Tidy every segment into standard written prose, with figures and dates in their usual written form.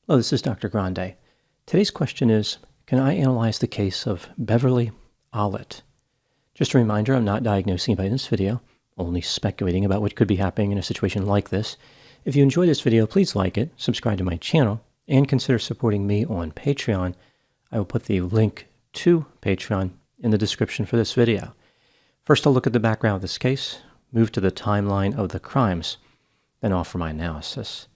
Hello, this is Dr. Grande. Today's question is, can I analyze the case of Beverley Allitt? Just a reminder, I'm not diagnosing anybody in this video, only speculating about what could be happening in a situation like this. If you enjoyed this video, please like it, subscribe to my channel, and consider supporting me on Patreon. I will put the link to Patreon in the description for this video. First, I'll look at the background of this case, move to the timeline of the crimes, then offer my analysis.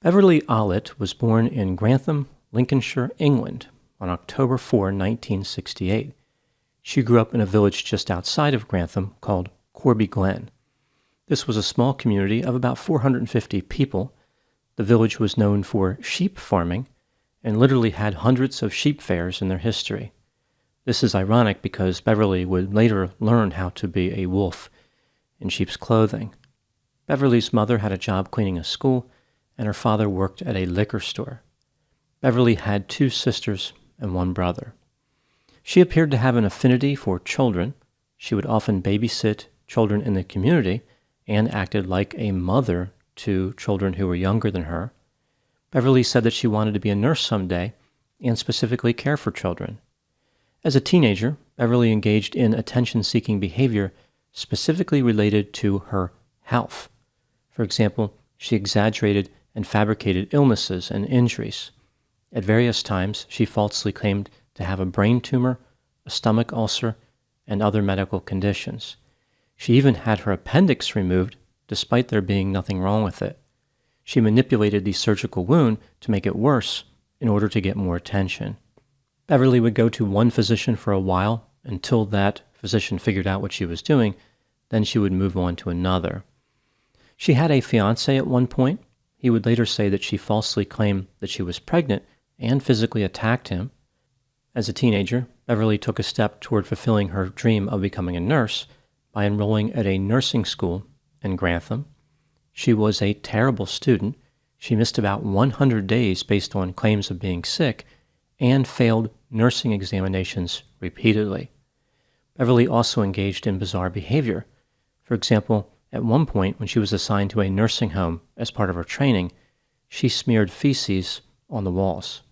Beverley Allitt was born in Grantham, Lincolnshire, England on October 4, 1968. She grew up in a village just outside of Grantham called Corby Glen. This was a small community of about 450 people. The village was known for sheep farming and literally had hundreds of sheep fairs in their history. This is ironic because Beverley would later learn how to be a wolf in sheep's clothing. Beverley's mother had a job cleaning a school, and her father worked at a liquor store. Beverley had two sisters and one brother. She appeared to have an affinity for children. She would often babysit children in the community and acted like a mother to children who were younger than her. Beverley said that she wanted to be a nurse someday and specifically care for children. As a teenager, Beverley engaged in attention-seeking behavior specifically related to her health. For example, she exaggerated and fabricated illnesses and injuries. At various times, she falsely claimed to have a brain tumor, a stomach ulcer, and other medical conditions. She even had her appendix removed, despite there being nothing wrong with it. She manipulated the surgical wound to make it worse in order to get more attention. Beverley would go to one physician for a while until that physician figured out what she was doing, then she would move on to another. She had a fiancé at one point. He would later say that she falsely claimed that she was pregnant and physically attacked him. As a teenager, Beverley took a step toward fulfilling her dream of becoming a nurse by enrolling at a nursing school in Grantham. She was a terrible student. She missed about 100 days based on claims of being sick and failed nursing examinations repeatedly. Beverley also engaged in bizarre behavior. For example, at one point when she was assigned to a nursing home as part of her training, she smeared feces on the walls.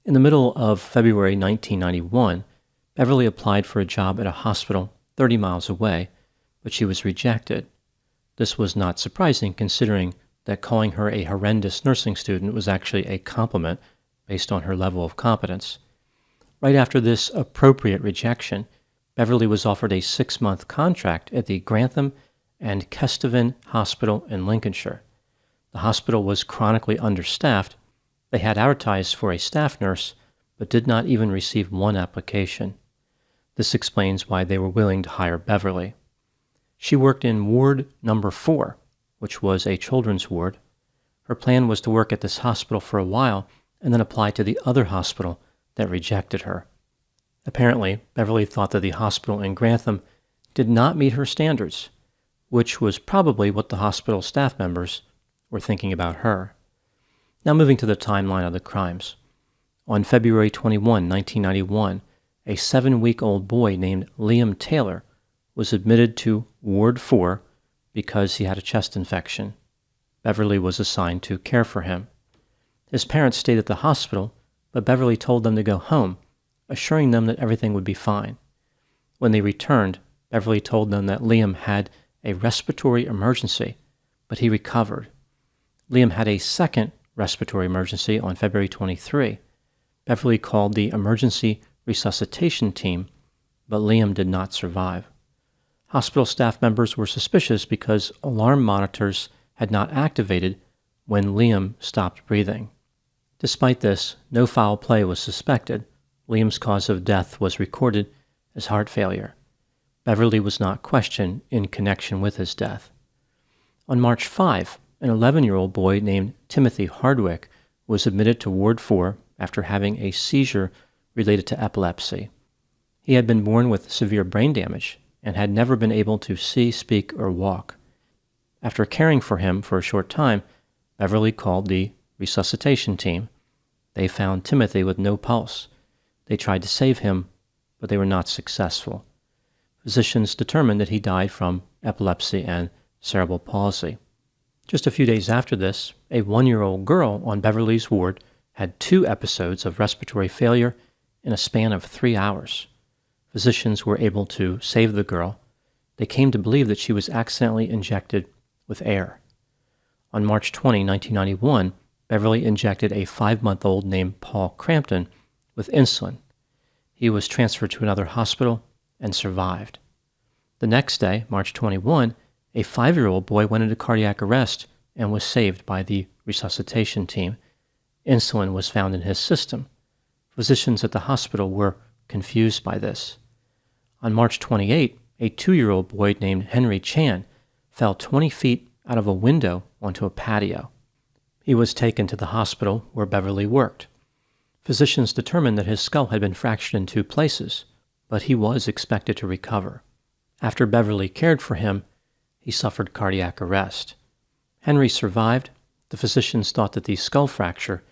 In the middle of February 1991, Beverley applied for a job at a hospital 30 miles away, but she was rejected. This was not surprising considering that calling her a horrendous nursing student was actually a compliment based on her level of competence. Right after this appropriate rejection, Beverley was offered a 6-month contract at the Grantham and Kesteven Hospital in Lincolnshire. The hospital was chronically understaffed. They had advertised for a staff nurse, but did not even receive one application. This explains why they were willing to hire Beverley. She worked in Ward Number 4, which was a children's ward. Her plan was to work at this hospital for a while and then apply to the other hospital that rejected her. Apparently, Beverley thought that the hospital in Grantham did not meet her standards, which was probably what the hospital staff members were thinking about her. Now moving to the timeline of the crimes. On February 21, 1991, a 7-week-old boy named Liam Taylor was admitted to Ward 4 because he had a chest infection. Beverley was assigned to care for him. His parents stayed at the hospital, but Beverley told them to go home, assuring them that everything would be fine. When they returned, Beverley told them that Liam had a respiratory emergency, but he recovered. Liam had a second respiratory emergency on February 23. Beverley called the emergency resuscitation team, but Liam did not survive. Hospital staff members were suspicious because alarm monitors had not activated when Liam stopped breathing. Despite this, no foul play was suspected. Liam's cause of death was recorded as heart failure. Beverley was not questioned in connection with his death. On March 5, an 11-year-old boy named Timothy Hardwick was admitted to Ward 4 after having a seizure related to epilepsy. He had been born with severe brain damage and had never been able to see, speak, or walk. After caring for him for a short time, Beverley called the resuscitation team. They found Timothy with no pulse. They tried to save him, but they were not successful. Physicians determined that he died from epilepsy and cerebral palsy. Just a few days after this, a 1-year-old girl on Beverley's ward had 2 episodes of respiratory failure in a span of 3 hours. Physicians were able to save the girl. They came to believe that she was accidentally injected with air. On March 20, 1991, Beverley injected a 5-month-old named Paul Crampton with insulin. He was transferred to another hospital and survived. The next day, March 21, a 5-year-old boy went into cardiac arrest and was saved by the resuscitation team. Insulin was found in his system. Physicians at the hospital were confused by this. On March 28, a 2-year-old boy named Henry Chan fell 20 feet out of a window onto a patio. He was taken to the hospital where Beverley worked. Physicians determined that his skull had been fractured in 2 places, but he was expected to recover. After Beverley cared for him, he suffered cardiac arrest. Henry survived. The physicians thought that the skull fracture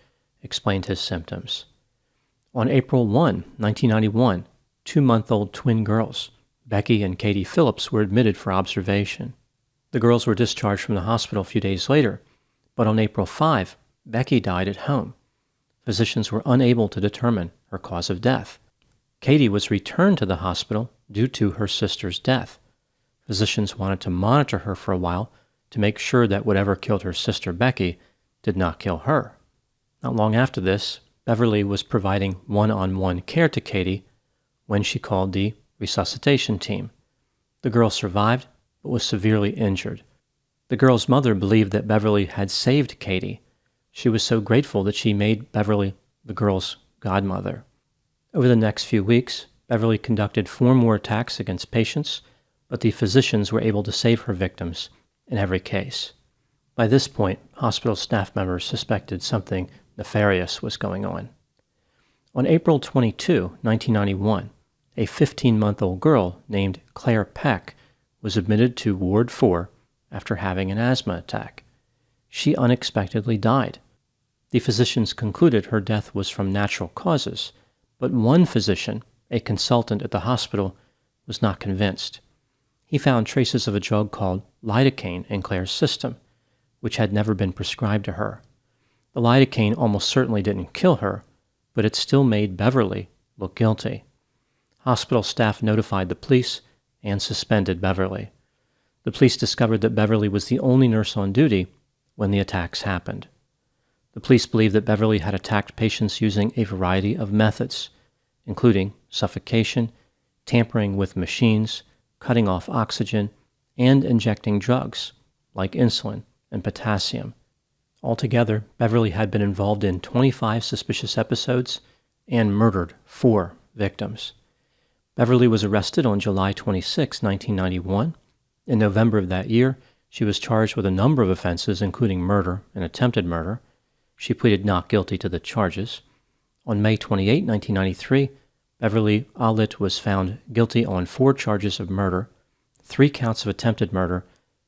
explained his symptoms. On April 1, 1991, 2-month-old twin girls, Becky and Katie Phillips, were admitted for observation. The girls were discharged from the hospital a few days later, but on April 5, Becky died at home. Physicians were unable to determine her cause of death. Katie was returned to the hospital due to her sister's death. Physicians wanted to monitor her for a while to make sure that whatever killed her sister Becky did not kill her. Not long after this, Beverley was providing one-on-one care to Katie when she called the resuscitation team. The girl survived, but was severely injured. The girl's mother believed that Beverley had saved Katie. She was so grateful that she made Beverley the girl's godmother. Over the next few weeks, Beverley conducted 4 more attacks against patients, but the physicians were able to save her victims in every case. By this point, hospital staff members suspected something nefarious was going on. On April 22, 1991, a 15-month-old girl named Claire Peck was admitted to Ward 4 after having an asthma attack. She unexpectedly died. The physicians concluded her death was from natural causes, but one physician, a consultant at the hospital, was not convinced. He found traces of a drug called lidocaine in Claire's system, which had never been prescribed to her. The lidocaine almost certainly didn't kill her, but it still made Beverley look guilty. Hospital staff notified the police and suspended Beverley. The police discovered that Beverley was the only nurse on duty when the attacks happened. The police believed that Beverley had attacked patients using a variety of methods, including suffocation, tampering with machines, cutting off oxygen, and injecting drugs like insulin and potassium. Altogether, Beverley had been involved in 25 suspicious episodes and murdered 4 victims. Beverley was arrested on July 26, 1991. In November of that year, she was charged with a number of offenses, including murder and attempted murder. She pleaded not guilty to the charges. On May 28, 1993, Beverley Allitt was found guilty on 4 charges of murder, 3 counts of attempted murder,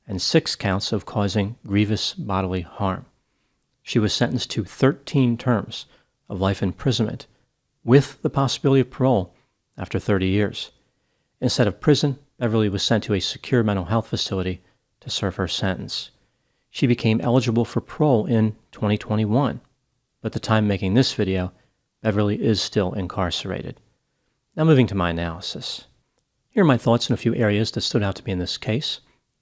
and 6 counts of causing grievous bodily harm. She was sentenced to 13 terms of life imprisonment, with the possibility of parole after 30 years. Instead of prison, Beverley was sent to a secure mental health facility to serve her sentence. She became eligible for parole in 2021, but at the time making this video, Beverley is still incarcerated. Now moving to my analysis. Here are my thoughts on a few areas that stood out to me in this case.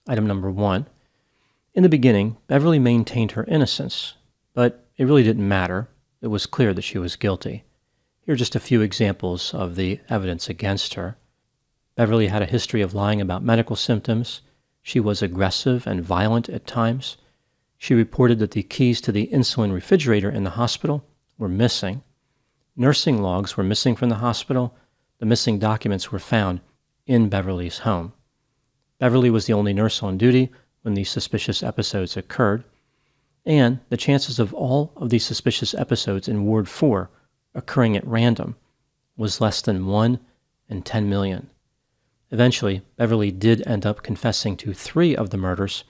Item number 1. In the beginning, Beverley maintained her innocence, but it really didn't matter. It was clear that she was guilty. Here are just a few examples of the evidence against her. Beverley had a history of lying about medical symptoms. She was aggressive and violent at times. She reported that the keys to the insulin refrigerator in the hospital were missing. Nursing logs were missing from the hospital. The missing documents were found in Beverley's home. Beverley was the only nurse on duty when these suspicious episodes occurred, and the chances of all of these suspicious episodes in Ward 4 occurring at random was less than 1 in 10 million. Eventually, Beverley did end up confessing to 3 of the murders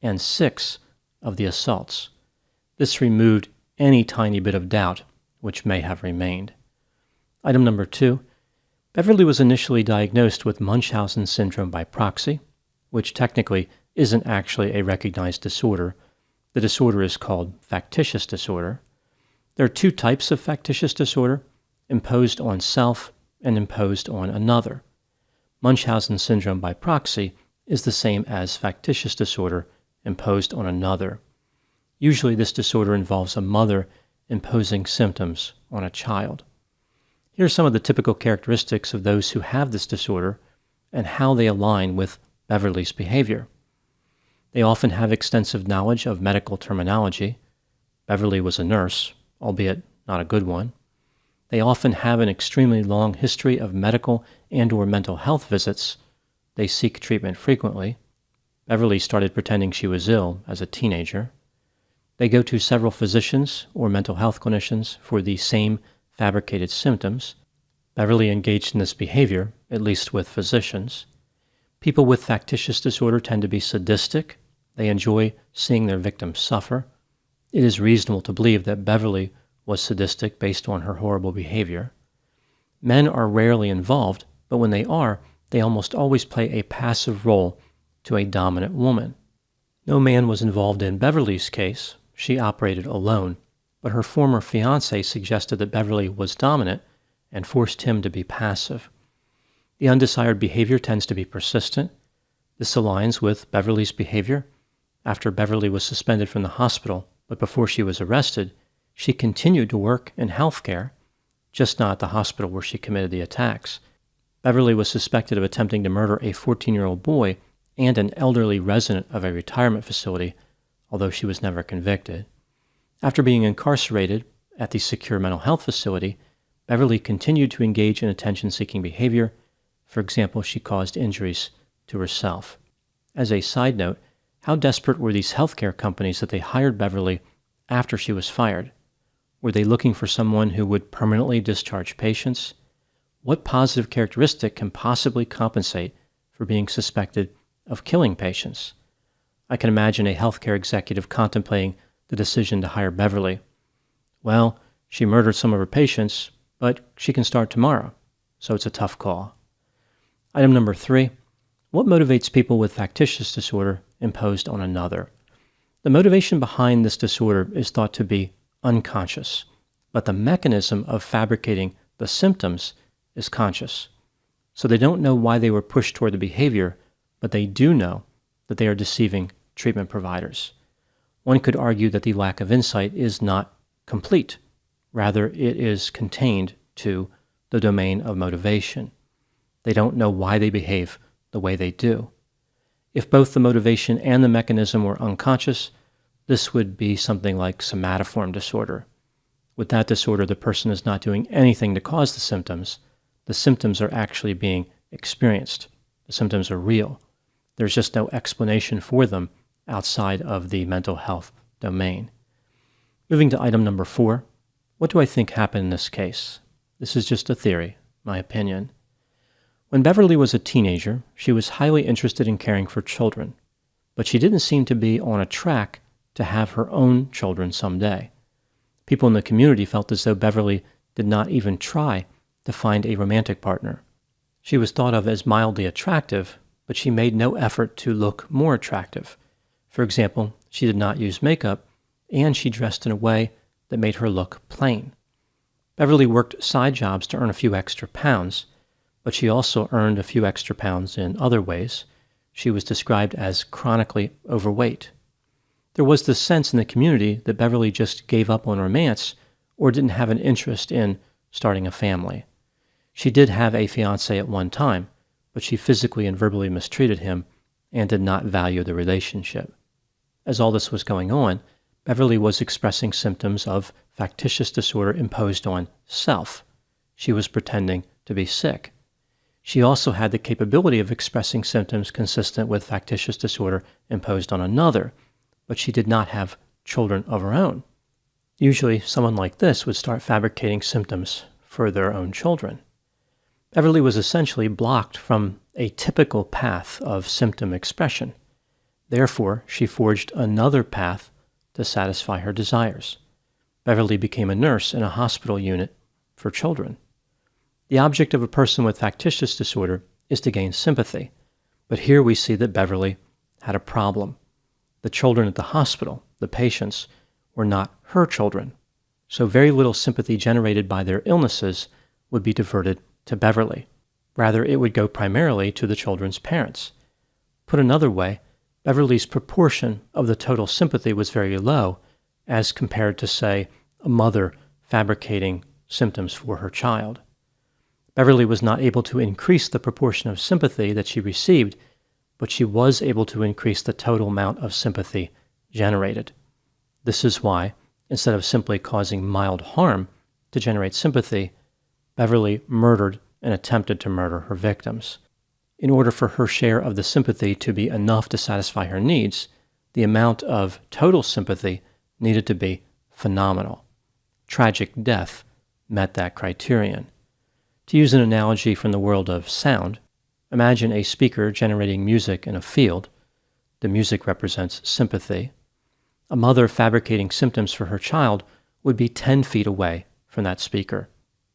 and 6 of the assaults. This removed any tiny bit of doubt which may have remained. Item number 2. Beverley was initially diagnosed with Munchausen syndrome by proxy, which technically isn't actually a recognized disorder. The disorder is called factitious disorder. There are two types of factitious disorder: imposed on self and imposed on another. Munchausen syndrome by proxy is the same as factitious disorder imposed on another. Usually this disorder involves a mother imposing symptoms on a child. Here are some of the typical characteristics of those who have this disorder and how they align with Beverley's behavior. They often have extensive knowledge of medical terminology. Beverley was a nurse, albeit not a good one. They often have an extremely long history of medical and/or mental health visits. They seek treatment frequently. Beverley started pretending she was ill as a teenager. They go to several physicians or mental health clinicians for the same fabricated symptoms. Beverley engaged in this behavior, at least with physicians. People with factitious disorder tend to be sadistic. They enjoy seeing their victims suffer. It is reasonable to believe that Beverley was sadistic based on her horrible behavior. Men are rarely involved, but when they are, they almost always play a passive role to a dominant woman. No man was involved in Beverley's case. She operated alone, but her former fiancé suggested that Beverley was dominant and forced him to be passive. The undesired behavior tends to be persistent. This aligns with Beverley's behavior. After Beverley was suspended from the hospital, but before she was arrested, she continued to work in healthcare, just not at the hospital where she committed the attacks. Beverley was suspected of attempting to murder a 14-year-old boy and an elderly resident of a retirement facility, although she was never convicted. After being incarcerated at the secure mental health facility, Beverley continued to engage in attention-seeking behavior. For example, she caused injuries to herself. As a side note, how desperate were these healthcare companies that they hired Beverley after she was fired? Were they looking for someone who would permanently discharge patients? What positive characteristic can possibly compensate for being suspected of killing patients? I can imagine a healthcare executive contemplating the decision to hire Beverley. Well, she murdered some of her patients, but she can start tomorrow, so it's a tough call. Item number 3, what motivates people with factitious disorder imposed on another? The motivation behind this disorder is thought to be unconscious, but the mechanism of fabricating the symptoms is conscious. So they don't know why they were pushed toward the behavior, but they do know that they are deceiving treatment providers. One could argue that the lack of insight is not complete. Rather, it is contained to the domain of motivation. They don't know why they behave the way they do. If both the motivation and the mechanism were unconscious, this would be something like somatoform disorder. With that disorder, the person is not doing anything to cause the symptoms. The symptoms are actually being experienced. The symptoms are real. There's just no explanation for them outside of the mental health domain. Moving to item number 4, what do I think happened in this case? This is just a theory, my opinion. When Beverley was a teenager, she was highly interested in caring for children, but she didn't seem to be on a track to have her own children someday. People in the community felt as though Beverley did not even try to find a romantic partner. She was thought of as mildly attractive, but she made no effort to look more attractive. For example, she did not use makeup, and she dressed in a way that made her look plain. Beverley worked side jobs to earn a few extra pounds, but she also earned a few extra pounds in other ways. She was described as chronically overweight. There was this sense in the community that Beverley just gave up on romance or didn't have an interest in starting a family. She did have a fiancé at one time, but she physically and verbally mistreated him and did not value the relationship. As all this was going on, Beverley was expressing symptoms of factitious disorder imposed on self. She was pretending to be sick. She also had the capability of expressing symptoms consistent with factitious disorder imposed on another, but she did not have children of her own. Usually, someone like this would start fabricating symptoms for their own children. Beverley was essentially blocked from a typical path of symptom expression. Therefore, she forged another path to satisfy her desires. Beverley became a nurse in a hospital unit for children. The object of a person with factitious disorder is to gain sympathy, but here we see that Beverley had a problem. The children at the hospital, the patients, were not her children. so very little sympathy generated by their illnesses would be diverted to Beverley. Rather, it would go primarily to the children's parents. Put another way, Beverley's proportion of the total sympathy was very low as compared to, say, a mother fabricating symptoms for her child. Beverley was not able to increase the proportion of sympathy that she received, but she was able to increase the total amount of sympathy generated. This is why, instead of simply causing mild harm to generate sympathy, Beverley murdered and attempted to murder her victims. In order for her share of the sympathy to be enough to satisfy her needs, the amount of total sympathy needed to be phenomenal. Tragic death met that criterion. To use an analogy from the world of sound, imagine a speaker generating music in a field. The music represents sympathy. A mother fabricating symptoms for her child would be 10 feet away from that speaker.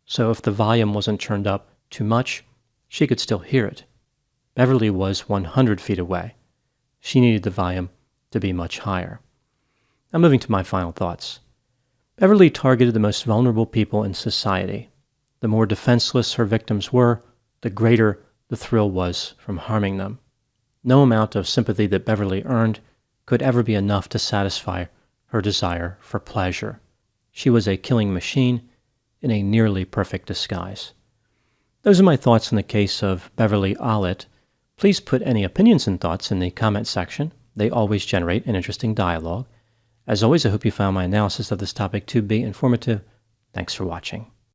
So if the volume wasn't turned up too much, she could still hear it. Beverley was 100 feet away. She needed the volume to be much higher. Now moving to my final thoughts. Beverley targeted the most vulnerable people in society. The more defenseless her victims were, the greater the thrill was from harming them. No amount of sympathy that Beverley earned could ever be enough to satisfy her desire for pleasure. She was a killing machine in a nearly perfect disguise. Those are my thoughts on the case of Beverley Allitt. Please put any opinions and thoughts in the comment section. They always generate an interesting dialogue. As always, I hope you found my analysis of this topic to be informative. Thanks for watching.